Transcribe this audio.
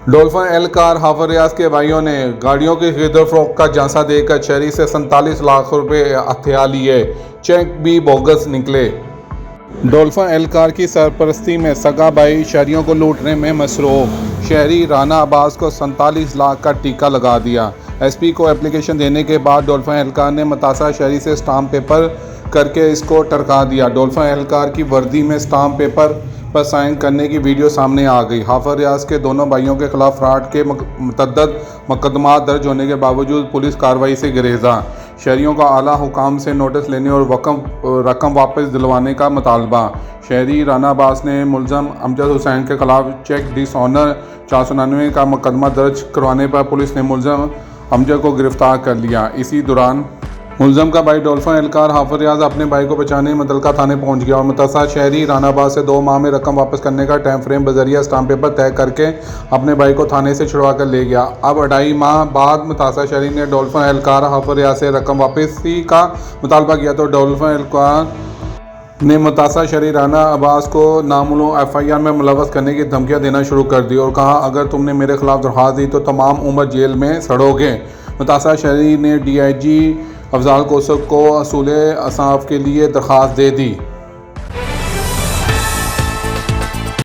Dolphin एहलकार हाफिज रियाज के भाइयों ने गाड़ियों की खरीद फरोख्त का झांसा देकर शहरी से 47 लाख रुपए हथिया लिए, चेक भी बोगस निकले। डोल्फन एहलकार की सरपरस्ती में सगा भाई शहरियों को लूटने में मसरूफ, शहरी राना अब्बास को 47 लाख का टीका लगा दिया। एसपी को एप्लीकेशन देने के बाद डोल्फन एहलकार ने मुतासा शहरी से स्टाम्प पेपर करके इसको टरका दिया। डोल्फन एहलकार की वर्दी में स्टाम्प पेपर पर साइन करने की वीडियो सामने आ गई। हाफिज रियाज के दोनों भाइयों के खिलाफ फ्रॉड के मुतअद्दिद मुकदमा दर्ज होने के बावजूद पुलिस कार्रवाई से गुरेजा। शहरियों का आला हुकाम से नोटिस लेने और रकम वापस दिलवाने का मुतालबा। शहरी राना अब्बास ने मुलजम अमजद हुसैन के खिलाफ चेक डिसऑनर 499 का मुकदमा दर्ज करवाने पर पुलिस ने मुलजम अमजद को गिरफ्तार कर लिया। इसी दौरान मुलजम का भाई डोल्फन एहलकार हाफिज रियाज अपने भाई को बचाने मुतल्लिका थाने पहुंच गया और मुतासा शहरी राना अब्बास से 2 माह में रकम वापस करने का टाइम फ्रेम बजरिया स्टाम्प पेपर तय करके अपने भाई को थाने से छुड़वा कर ले गया। अब 2.5 माह बाद मुतासा शहरी ने डोल्फन एहलकार हाफिज रियाज से रकम वापसी का मुतालबा किया तो डोल्फन एहलकार ने मुतासा शहरी राना अब्बास को नामालूम FIR में मुलव्वस करने की धमकियां देना शुरू कर दी और कहा, अगर तुमने मेरे खिलाफ दरख्वास्त दी तो तमाम उम्र जेल में सड़ोगे। मुतासा शहरी ने DIG अफजाल कोसक को असूल इंसाफ के लिए दरख्वास्त दे दी।